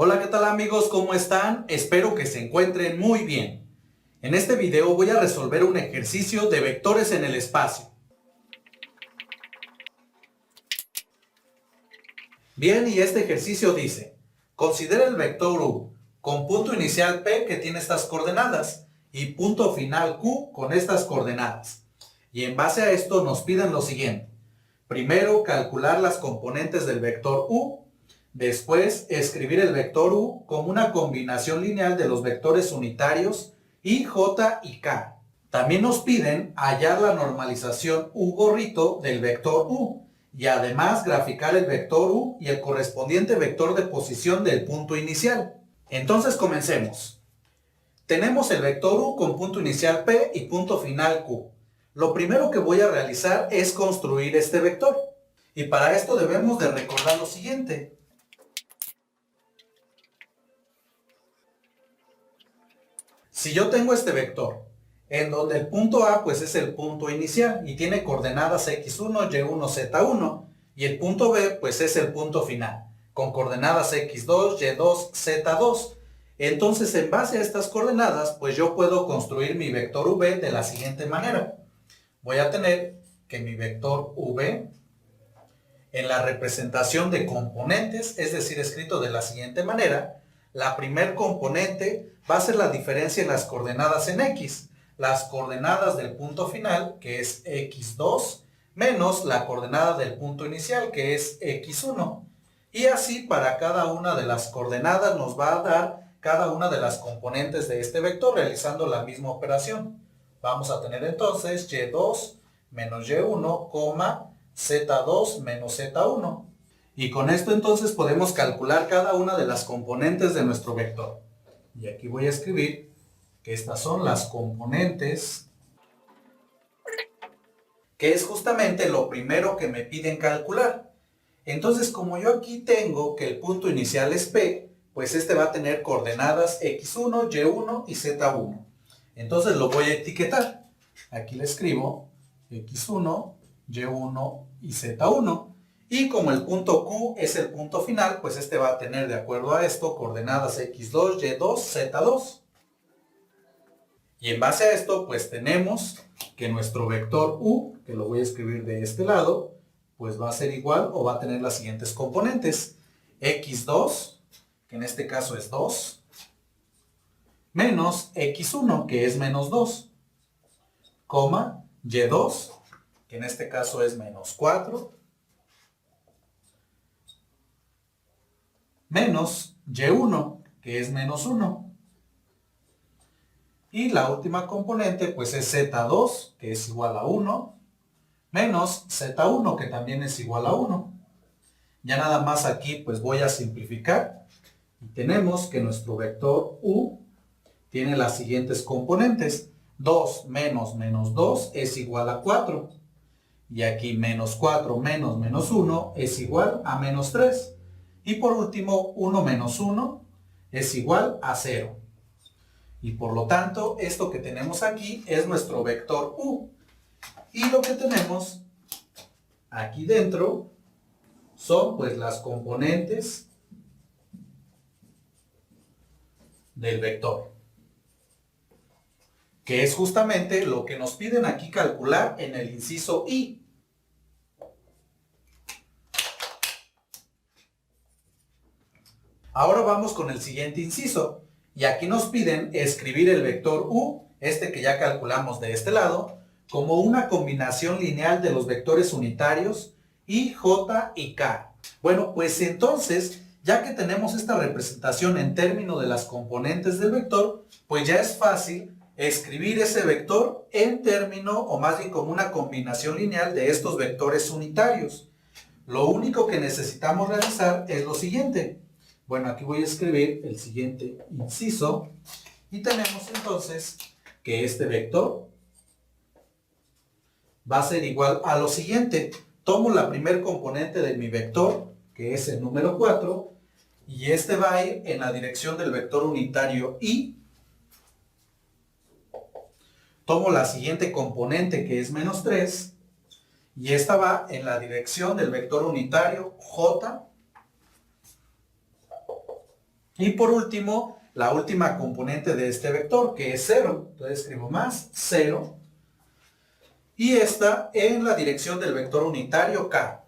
Hola, ¿qué tal amigos? ¿Cómo están? Espero que se encuentren muy bien. En este video voy a resolver un ejercicio de vectores en el espacio. Bien, y este ejercicio dice, considera el vector U con punto inicial P que tiene estas coordenadas y punto final Q con estas coordenadas. Y en base a esto nos piden lo siguiente. Primero, calcular las componentes del vector U. Después, escribir el vector U como una combinación lineal de los vectores unitarios I, J y K. También nos piden hallar la normalización U gorrito del vector U y además graficar el vector U y el correspondiente vector de posición del punto inicial. Entonces comencemos. Tenemos el vector U con punto inicial P y punto final Q. Lo primero que voy a realizar es construir este vector. Y para esto debemos de recordar lo siguiente. Si yo tengo este vector, en donde el punto A pues es el punto inicial y tiene coordenadas x1, y1, z1, y el punto B pues es el punto final, con coordenadas x2, y2, z2. Entonces, en base a estas coordenadas, pues yo puedo construir mi vector v de la siguiente manera. Voy a tener que mi vector v, en la representación de componentes, es decir, escrito de la siguiente manera, la primer componente va a ser la diferencia en las coordenadas en x, las coordenadas del punto final, que es x2, menos la coordenada del punto inicial, que es x1. Y así para cada una de las coordenadas nos va a dar cada una de las componentes de este vector, realizando la misma operación. Vamos a tener entonces y2 menos y1, z2 menos z1. Y con esto entonces podemos calcular cada una de las componentes de nuestro vector. Y aquí voy a escribir que estas son las componentes, que es justamente lo primero que me piden calcular. Entonces, como yo aquí tengo que el punto inicial es P, pues este va a tener coordenadas x1, y1 y z1. Entonces lo voy a etiquetar. Aquí le escribo x1, y1 y z1. Y como el punto Q es el punto final, pues este va a tener, de acuerdo a esto, coordenadas x2, y2, z2. Y en base a esto, pues tenemos que nuestro vector U, que lo voy a escribir de este lado, pues va a ser igual o va a tener las siguientes componentes. x2, que en este caso es 2, menos x1, que es menos 2, coma, y2, que en este caso es menos 4, menos y1, que es menos 1. Y la última componente pues es z2, que es igual a 1, menos z1, que también es igual a 1. Ya nada más aquí pues voy a simplificar y tenemos que nuestro vector U tiene las siguientes componentes. 2 menos menos 2 es igual a 4. Y aquí menos 4 menos menos 1 es igual a menos 3. Y por último, 1 menos 1 es igual a 0. Y por lo tanto, esto que tenemos aquí es nuestro vector U. Y lo que tenemos aquí dentro son pues las componentes del vector, que es justamente lo que nos piden aquí calcular en el inciso I. Ahora vamos con el siguiente inciso, y aquí nos piden escribir el vector U, este que ya calculamos de este lado, como una combinación lineal de los vectores unitarios I, J y K. Bueno, pues entonces, ya que tenemos esta representación en términos de las componentes del vector, pues ya es fácil escribir ese vector en término, o más bien como una combinación lineal de estos vectores unitarios. Lo único que necesitamos realizar es lo siguiente. Bueno, aquí voy a escribir el siguiente inciso y tenemos entonces que este vector va a ser igual a lo siguiente. Tomo la primer componente de mi vector, que es el número 4, y este va a ir en la dirección del vector unitario I. Tomo la siguiente componente, que es menos 3, y esta va en la dirección del vector unitario J. Y por último, la última componente de este vector, que es 0. Entonces escribo más 0. Y esta en la dirección del vector unitario k.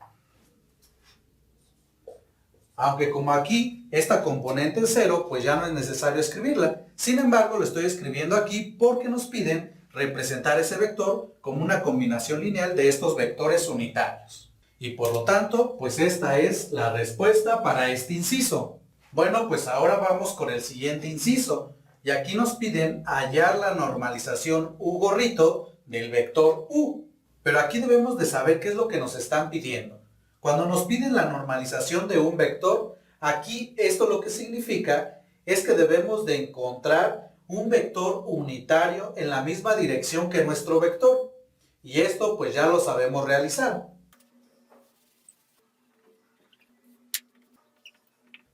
Aunque como aquí esta componente es 0, pues ya no es necesario escribirla. Sin embargo, lo estoy escribiendo aquí porque nos piden representar ese vector como una combinación lineal de estos vectores unitarios. Y por lo tanto, pues esta es la respuesta para este inciso. Bueno, pues ahora vamos con el siguiente inciso. Y aquí nos piden hallar la normalización u gorrito del vector u. Pero aquí debemos de saber qué es lo que nos están pidiendo. Cuando nos piden la normalización de un vector, aquí esto lo que significa es que debemos de encontrar un vector unitario en la misma dirección que nuestro vector. Y esto pues ya lo sabemos realizar.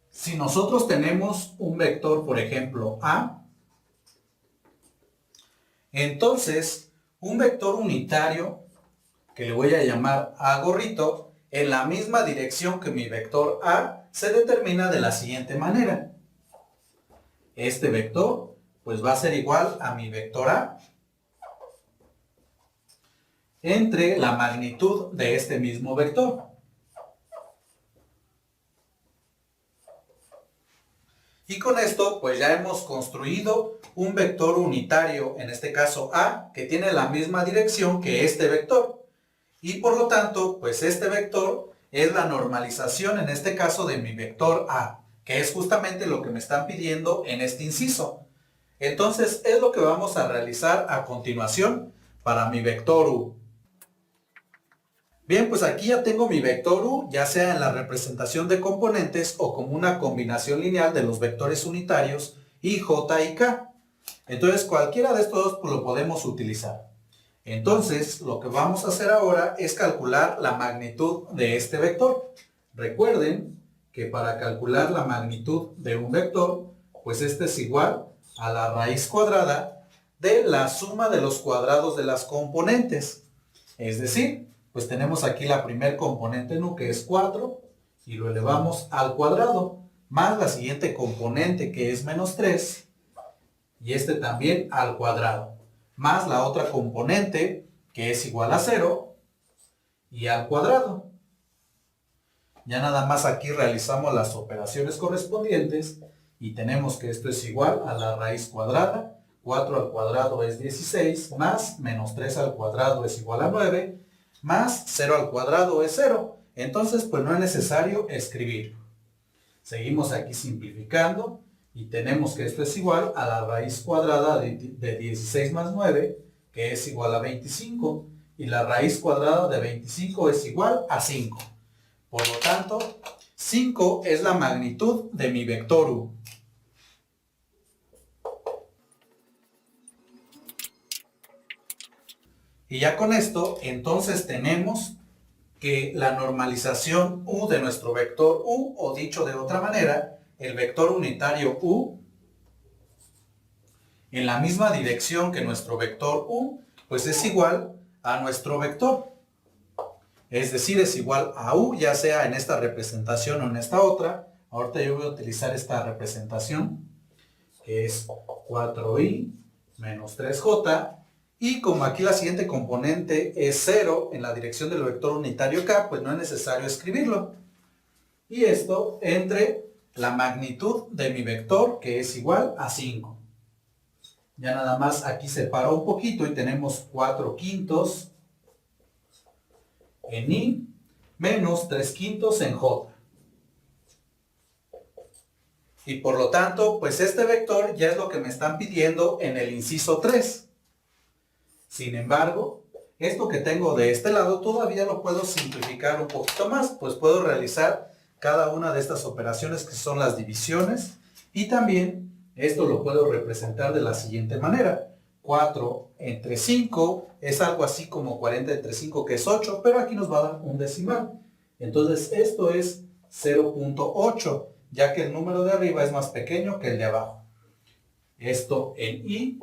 Si nosotros tenemos un vector, por ejemplo, A, entonces un vector unitario, que le voy a llamar A gorrito, en la misma dirección que mi vector A, se determina de la siguiente manera. Este vector, pues va a ser igual a mi vector A entre la magnitud de este mismo vector. Y con esto, pues ya hemos construido un vector unitario, en este caso A, que tiene la misma dirección que este vector. Y por lo tanto, pues este vector es la normalización, en este caso, de mi vector A, que es justamente lo que me están pidiendo en este inciso. Entonces, es lo que vamos a realizar a continuación para mi vector U. Bien, pues aquí ya tengo mi vector U, ya sea en la representación de componentes o como una combinación lineal de los vectores unitarios I, J y K. Entonces, cualquiera de estos dos pues, lo podemos utilizar. Entonces, lo que vamos a hacer ahora es calcular la magnitud de este vector. Recuerden que para calcular la magnitud de un vector, pues este es igual a la raíz cuadrada de la suma de los cuadrados de las componentes. Es decir, pues tenemos aquí la primer componente nu, que es 4, y lo elevamos al cuadrado, más la siguiente componente, que es menos 3, y este también al cuadrado, más la otra componente, que es igual a 0, y al cuadrado. Ya nada más aquí realizamos las operaciones correspondientes, y tenemos que esto es igual a la raíz cuadrada, 4 al cuadrado es 16, más menos 3 al cuadrado es igual a 9, más 0 al cuadrado es 0. Entonces, pues no es necesario escribirlo. Seguimos aquí simplificando y tenemos que esto es igual a la raíz cuadrada de 16 más 9, que es igual a 25. Y la raíz cuadrada de 25 es igual a 5. Por lo tanto, 5 es la magnitud de mi vector U. Y ya con esto, entonces tenemos que la normalización U de nuestro vector U, o dicho de otra manera, el vector unitario U, en la misma dirección que nuestro vector U, pues es igual a nuestro vector. Es decir, es igual a U, ya sea en esta representación o en esta otra. Ahorita yo voy a utilizar esta representación, que es 4i menos 3j. Y como aquí la siguiente componente es 0 en la dirección del vector unitario k, pues no es necesario escribirlo. Y esto entre la magnitud de mi vector, que es igual a 5. Ya nada más aquí separo un poquito y tenemos 4 quintos en i menos 3 quintos en j. Y por lo tanto, pues este vector ya es lo que me están pidiendo en el inciso 3. Sin embargo, esto que tengo de este lado todavía lo puedo simplificar un poquito más, pues puedo realizar cada una de estas operaciones que son las divisiones, y también esto lo puedo representar de la siguiente manera. 4 entre 5 es algo así como 40 entre 5, que es 8, pero aquí nos va a dar un decimal. Entonces esto es 0.8, ya que el número de arriba es más pequeño que el de abajo. Esto en i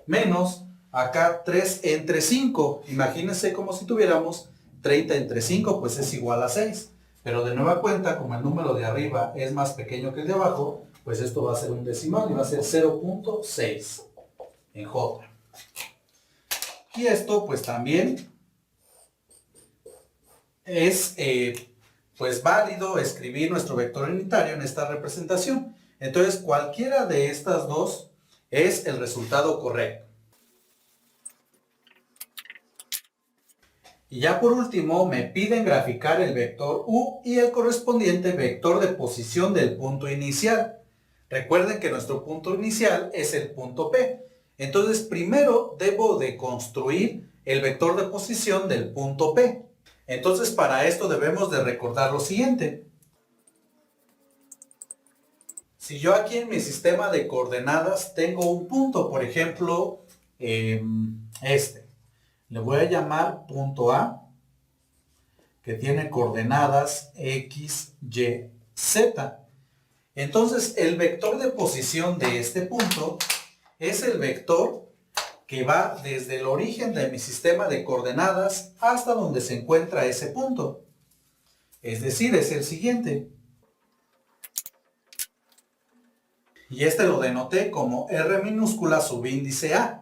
menos acá 3 entre 5. Imagínense como si tuviéramos 30 entre 5, pues es igual a 6. Pero de nueva cuenta, como el número de arriba es más pequeño que el de abajo, pues esto va a ser un decimal y va a ser 0.6 en J. Y esto pues también es pues válido escribir nuestro vector unitario en esta representación. Entonces cualquiera de estas dos es el resultado correcto. Y ya por último me piden graficar el vector U y el correspondiente vector de posición del punto inicial. Recuerden que nuestro punto inicial es el punto P. Entonces primero debo de construir el vector de posición del punto P. Entonces para esto debemos de recordar lo siguiente. Si yo aquí en mi sistema de coordenadas tengo un punto, por ejemplo, este. Le voy a llamar punto A, que tiene coordenadas X, Y, Z. Entonces, el vector de posición de este punto es el vector que va desde el origen de mi sistema de coordenadas hasta donde se encuentra ese punto. Es decir, es el siguiente. Y este lo denoté como R minúscula subíndice A.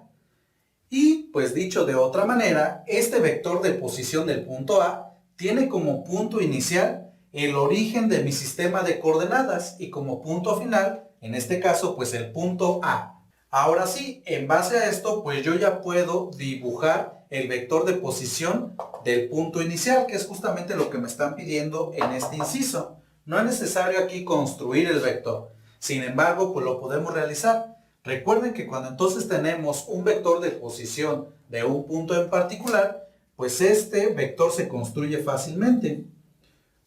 Y, pues dicho de otra manera, este vector de posición del punto A tiene como punto inicial el origen de mi sistema de coordenadas y como punto final, en este caso, pues el punto A. Ahora sí, en base a esto, pues yo ya puedo dibujar el vector de posición del punto inicial, que es justamente lo que me están pidiendo en este inciso. No es necesario aquí construir el vector. Sin embargo, pues lo podemos realizar. Recuerden que cuando entonces tenemos un vector de posición de un punto en particular, pues este vector se construye fácilmente.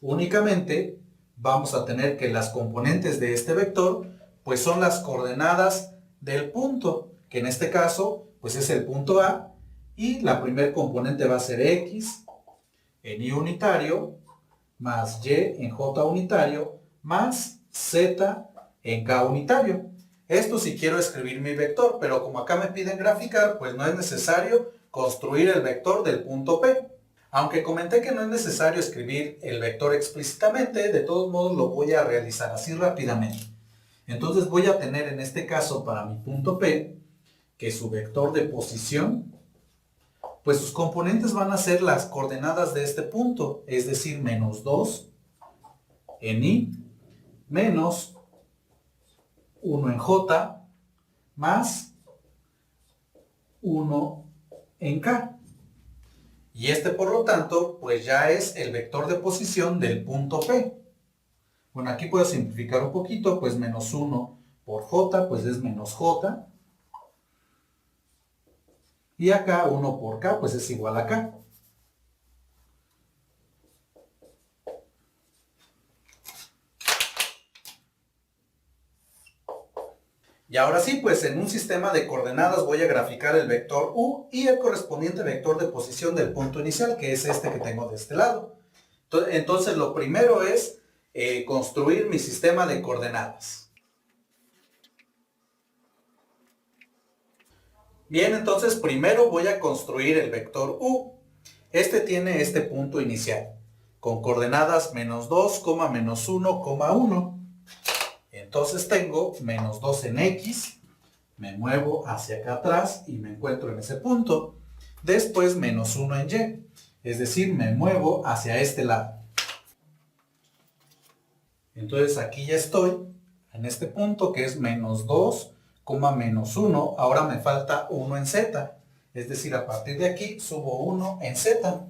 Únicamente vamos a tener que las componentes de este vector pues son las coordenadas del punto, que en este caso pues es el punto A, y la primer componente va a ser X en Y unitario, más Y en J unitario, más Z en K unitario. Esto si quiero escribir mi vector, pero como acá me piden graficar, pues no es necesario construir el vector del punto P. Aunque comenté que no es necesario escribir el vector explícitamente, de todos modos lo voy a realizar así rápidamente. Entonces voy a tener en este caso para mi punto P, que su vector de posición, pues sus componentes van a ser las coordenadas de este punto, es decir, menos 2 en Y, menos 1 en J, más 1 en K. Y este, por lo tanto, pues ya es el vector de posición del punto P. Bueno, aquí puedo simplificar un poquito, pues menos 1 por J, pues es menos J. Y acá 1 por K, pues es igual a K. Y ahora sí, pues en un sistema de coordenadas voy a graficar el vector U y el correspondiente vector de posición del punto inicial, que es este que tengo de este lado. Entonces lo primero es construir mi sistema de coordenadas. Bien, entonces primero voy a construir el vector U. Este tiene este punto inicial, con coordenadas menos 2, menos 1, 1. Entonces tengo menos 2 en X, me muevo hacia acá atrás y me encuentro en ese punto. Después menos 1 en Y, es decir, me muevo hacia este lado. Entonces aquí ya estoy en este punto que es menos 2, menos 1. Ahora me falta 1 en Z, es decir, a partir de aquí subo 1 en Z.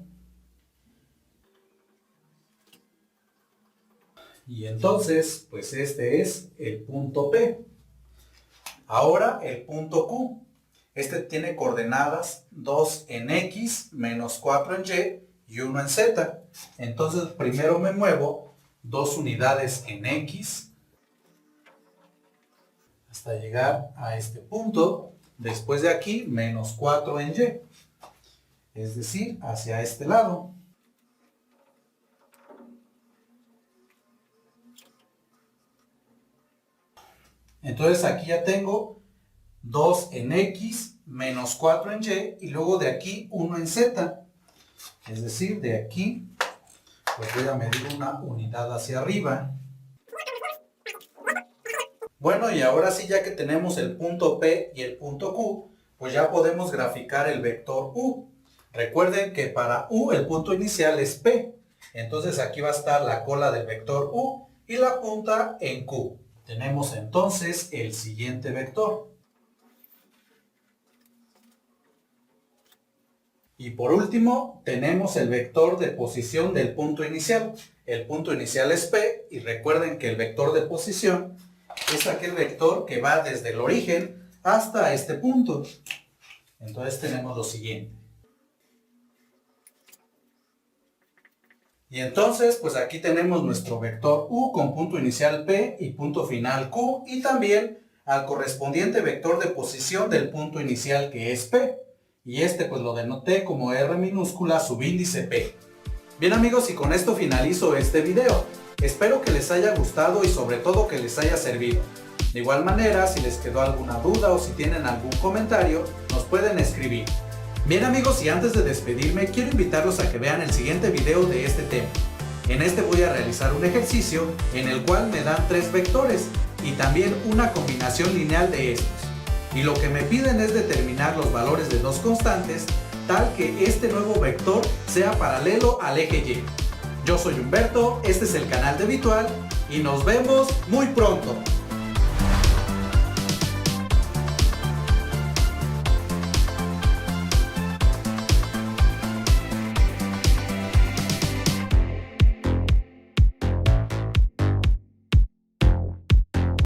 Y entonces, pues este es el punto P. Ahora el punto Q. Este tiene coordenadas 2 en X, menos 4 en Y y 1 en Z. Entonces primero me muevo 2 unidades en X hasta llegar a este punto. Después de aquí, menos 4 en Y. Es decir, hacia este lado. Entonces aquí ya tengo 2 en X, menos 4 en Y, y luego de aquí 1 en Z. Es decir, de aquí pues voy a medir una unidad hacia arriba. Bueno, y ahora sí, ya que tenemos el punto P y el punto Q, pues ya podemos graficar el vector U. Recuerden que para U el punto inicial es P. Entonces aquí va a estar la cola del vector U y la punta en Q. Tenemos entonces el siguiente vector. Y por último, tenemos el vector de posición del punto inicial. El punto inicial es P y recuerden que el vector de posición es aquel vector que va desde el origen hasta este punto. Entonces tenemos lo siguiente. Y entonces, pues aquí tenemos nuestro vector U con punto inicial P y punto final Q, y también al correspondiente vector de posición del punto inicial que es P. Y este pues lo denoté como R minúscula subíndice P. Bien amigos, y con esto finalizo este video. Espero que les haya gustado y sobre todo que les haya servido. De igual manera, si les quedó alguna duda o si tienen algún comentario, nos pueden escribir. Bien amigos, y antes de despedirme, quiero invitarlos a que vean el siguiente video de este tema. En este voy a realizar un ejercicio en el cual me dan 3 vectores y también una combinación lineal de estos. Y lo que me piden es determinar los valores de 2 constantes, tal que este nuevo vector sea paralelo al eje Y. Yo soy Humberto, este es el canal de Vitual y nos vemos muy pronto.